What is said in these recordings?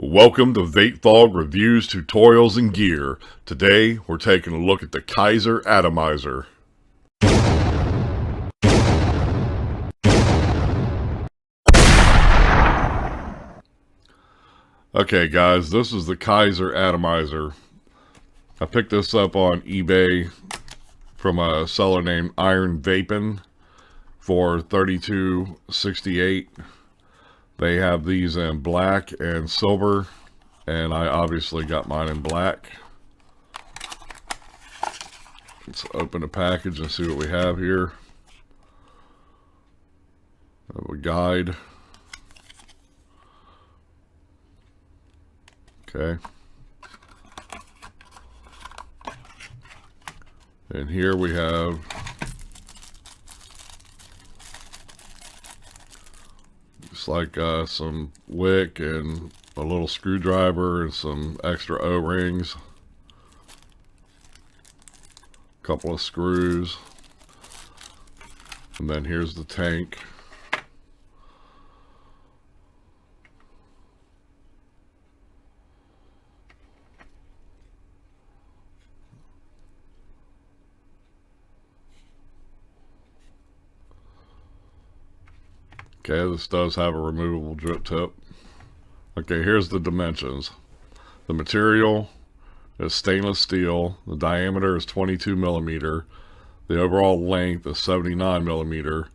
Welcome to Vape Fog Reviews, Tutorials, and Gear. Today, we're taking a look at the Kaiser Atomizer. Okay guys, this is the Kaiser Atomizer. I picked this up on eBay from a seller named Iron Vaping for $32.68. They have these in black and silver, and I obviously got mine in black. Let's open the package and see what we have here. We have a guide. Okay. And here we have just like some wick and a little screwdriver and some extra O-rings, a couple of screws, and then here's the tank. Okay, this does have a removable drip tip. Okay, here's the dimensions. The material is stainless steel. The diameter is 22 millimeter. The overall length is 79 millimeter.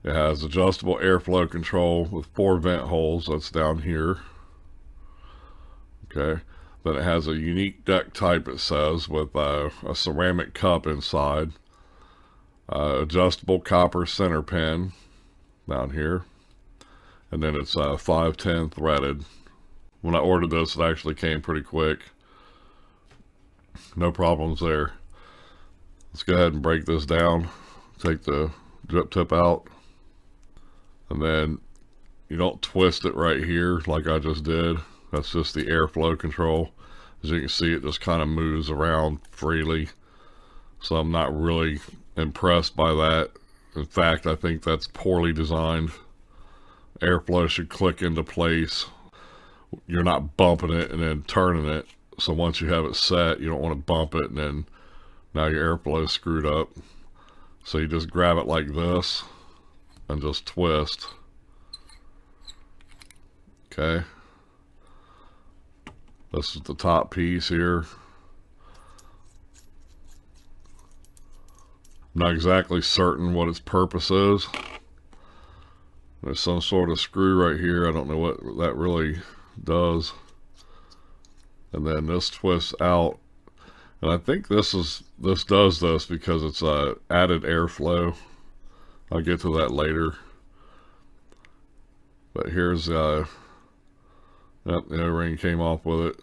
It has adjustable airflow control with 4 vent holes. That's down here. Okay, then it has a unique deck type, it says, with a ceramic cup inside. Adjustable copper center pin down here, and then it's 510 threaded. When I ordered this, it actually came pretty quick. No problems there. Let's go ahead and break this down. Take the drip tip out, and then you don't twist it right here like I just did. That's just the airflow control. As you can see, it just kind of moves around freely, so I'm not really impressed by that. In fact, I think that's poorly designed. Airflow should click into place. You're not bumping it and then turning it. So once you have it set, you don't want to bump it and then now your airflow is screwed up. So you just grab it like this and just twist. Okay. This is the top piece here. I'm not exactly certain what its purpose is. There's some sort of screw right here. I don't know what that really does. And then this twists out. And I think this does this because it's added airflow. I'll get to that later. But here's yep, the O-ring came off with it.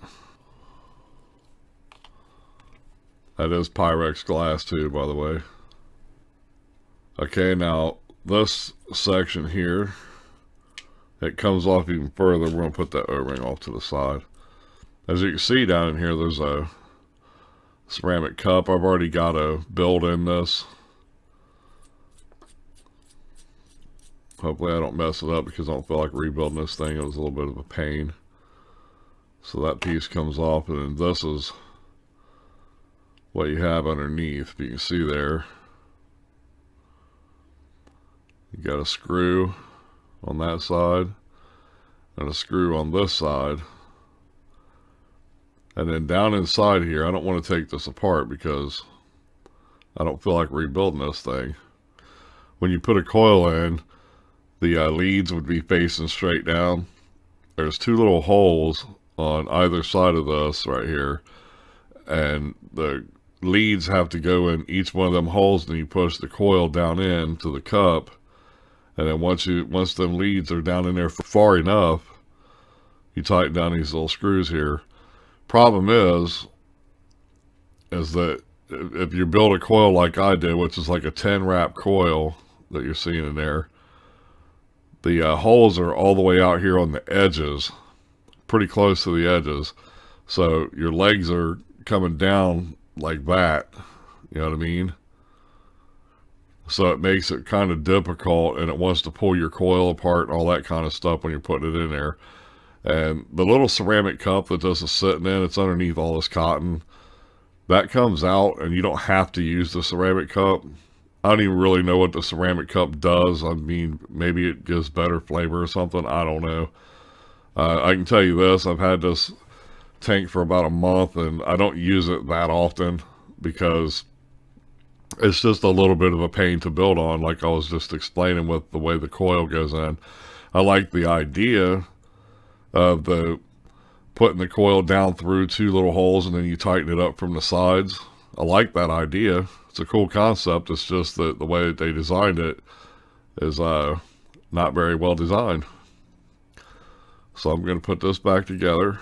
That is Pyrex glass too, by the way. Okay, now this section here, it comes off even further. We're going to put that O-ring off to the side. As you can see down in here, there's a ceramic cup. I've already got a build in this. Hopefully I don't mess it up because I don't feel like rebuilding this thing. It was a little bit of a pain. So that piece comes off, and then this is what you have underneath. If you can see there, you got a screw on that side and a screw on this side. And then down inside here, I don't want to take this apart because I don't feel like rebuilding this thing. When you put a coil in, the leads would be facing straight down. There's 2 little holes on either side of this right here, and the leads have to go in each one of them holes, and you push the coil down into the cup. And then once them leads are down in there far enough, you tighten down these little screws here. Problem is that if you build a coil like I did, which is like a 10 wrap coil that you're seeing in there, the holes are all the way out here on the edges, pretty close to the edges. So your legs are coming down like that, you know what I mean? So it makes it kind of difficult, and it wants to pull your coil apart and all that kind of stuff when you're putting it in there. And the little ceramic cup that this is sitting in, it's underneath all this cotton. That comes out, and you don't have to use the ceramic cup. I don't even really know what the ceramic cup does. I mean, maybe it gives better flavor or something. I don't know. I can tell you this. I've had this tank for about a month, and I don't use it that often because it's just a little bit of a pain to build on, like I was just explaining with the way the coil goes in. I like the idea of the putting the coil down through 2 little holes and then you tighten it up from the sides. I like that idea. It's a cool concept. It's just that the way that they designed it is not very well designed. So I'm going to put this back together.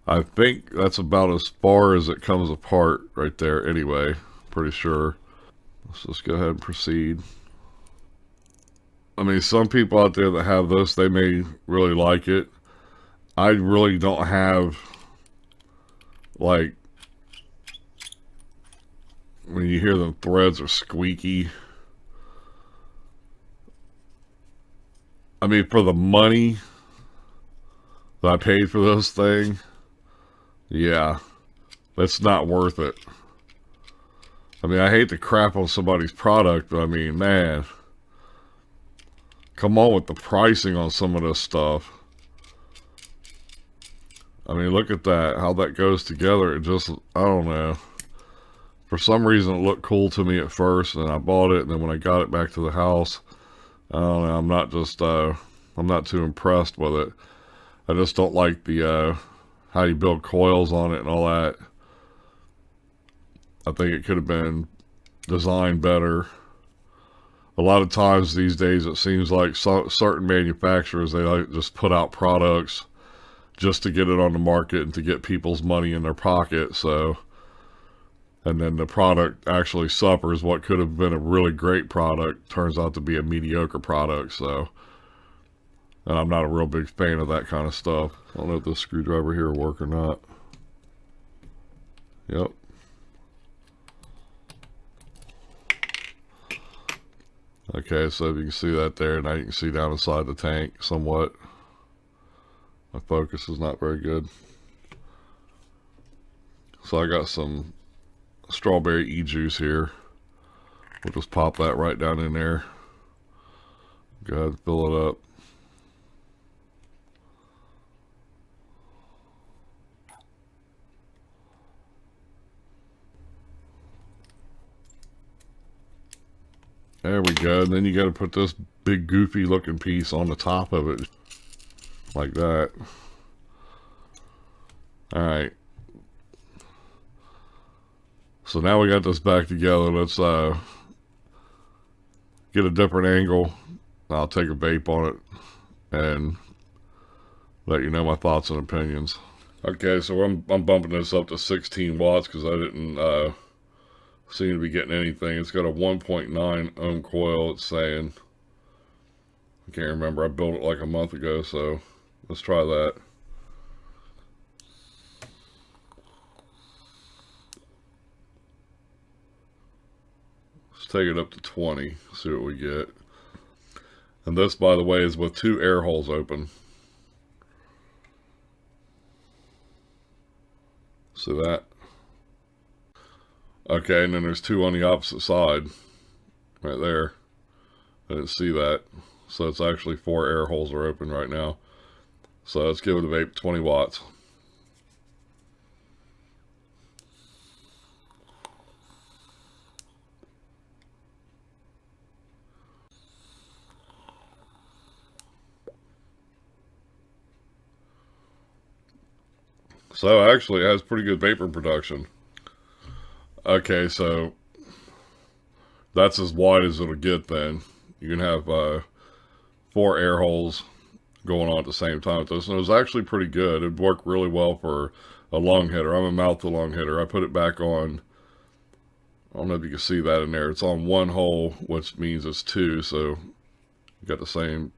I think that's about as far as it comes apart right there anyway. Pretty sure. Let's just go ahead and proceed. I mean, some people out there that have this, they may really like it. I really don't have, like, when you hear them threads are squeaky. I mean, for the money that I paid for this thing, yeah, it's not worth it. I mean, I hate to crap on somebody's product, but I mean, man, come on with the pricing on some of this stuff. I mean, look at that, how that goes together. It just, I don't know. For some reason, it looked cool to me at first, and I bought it, and then when I got it back to the house, I don't know, I'm not too impressed with it. I just don't like the, how you build coils on it and all that. I think it could have been designed better. A lot of times these days, it seems like certain manufacturers, they like just put out products just to get it on the market and to get people's money in their pocket. So, and then the product actually suffers. What could have been a really great product turns out to be a mediocre product. So, and I'm not a real big fan of that kind of stuff. I don't know if this screwdriver here will work or not. Yep. Okay, so if you can see that there, now you can see down inside the tank somewhat. My focus is not very good. So I got some strawberry e-juice here. We'll just pop that right down in there. Go ahead and fill it up. There we go. And then you got to put this big goofy looking piece on the top of it. Like that. Alright. So now we got this back together. Let's get a different angle. I'll take a vape on it and let you know my thoughts and opinions. Okay, so I'm bumping this up to 16 watts because I didn't seem to be getting anything. It's got a 1.9 ohm coil, it's saying. I can't remember. I built it like a month ago, so let's try that. Let's take it up to 20, see what we get. And this, by the way, is with 2 air holes open. See that? Okay, and then there's 2 on the opposite side. Right there. I didn't see that. So it's actually 4 air holes are open right now. So let's give it a vape 20 watts. So actually it has pretty good vapor production. Okay, so that's as wide as it'll get then. You can have 4 air holes going on at the same time with this. And it was actually pretty good. It worked really well for a long hitter. I'm a mouth to long hitter. I put it back on, I don't know if you can see that in there. It's on 1 hole, which means it's 2. So you got the same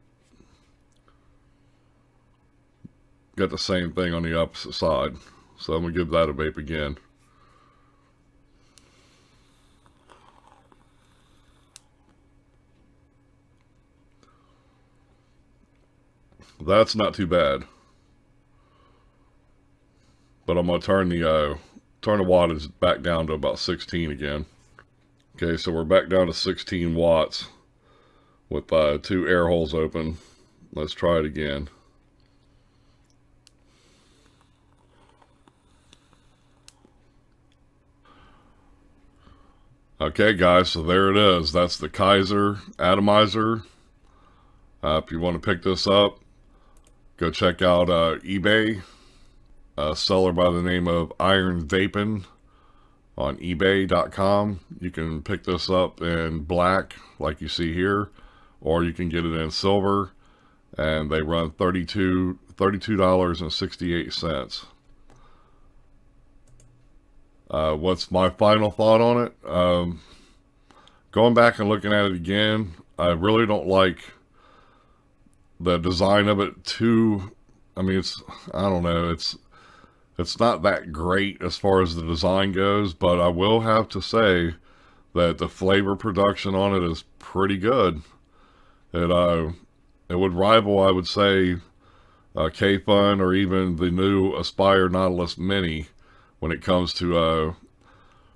thing on the opposite side. So I'm going to give that a vape again. That's not too bad. But I'm going to turn the wattage back down to about 16 again. Okay, so we're back down to 16 watts with 2 air holes open. Let's try it again. Okay, guys, so there it is. That's the Kaiser Atomizer. If you want to pick this up, go check out eBay. A seller by the name of Iron Vaping on ebay.com. You can pick this up in black, like you see here, or you can get it in silver, and they run $32.68. What's my final thought on it? Going back and looking at it again, I really don't like the design of it too. I mean, I don't know, it's not that great as far as the design goes, but I will have to say that the flavor production on it is pretty good. It would rival, I would say, K-Fun or even the new Aspire Nautilus Mini when it comes to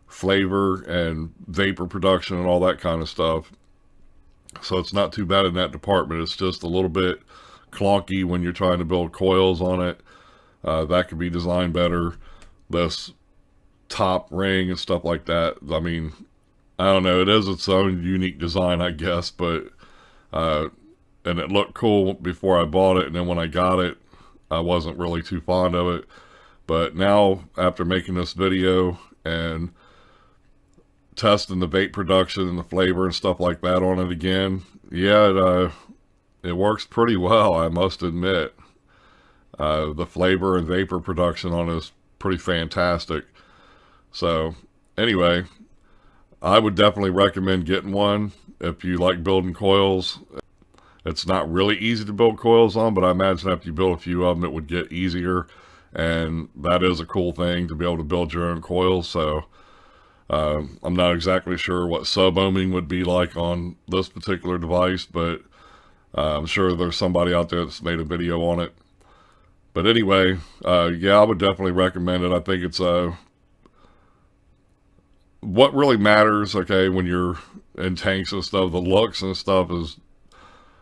flavor and vapor production and all that kind of stuff. So it's not too bad in that department. It's just a little bit clunky when you're trying to build coils on it. That could be designed better. This top ring and stuff like that. I mean, I don't know. It is its own unique design, I guess. But and it looked cool before I bought it. And then when I got it, I wasn't really too fond of it. But now, after making this video and testing the vape production and the flavor and stuff like that on it again, yeah, it works pretty well, I must admit. The flavor and vapor production on it is pretty fantastic. So, anyway, I would definitely recommend getting one if you like building coils. It's not really easy to build coils on, but I imagine after you build a few of them, it would get easier. And that is a cool thing, to be able to build your own coils. So, I'm not exactly sure what sub-ohming would be like on this particular device, but I'm sure there's somebody out there that's made a video on it. But anyway, yeah, I would definitely recommend it. I think it's what really matters, okay, when you're in tanks and stuff, the looks and stuff is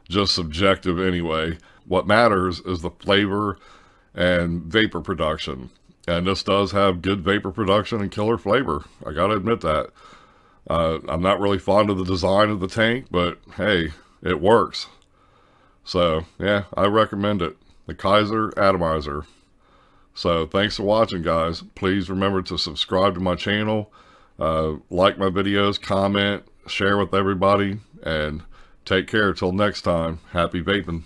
just subjective anyway. What matters is the flavor and vapor production. And this does have good vapor production and killer flavor. I gotta admit that. I'm not really fond of the design of the tank, but hey, it works. So, yeah, I recommend it. The Kaiser Atomizer. So, thanks for watching, guys. Please remember to subscribe to my channel, like my videos, comment, share with everybody, and take care. Till next time, happy vaping.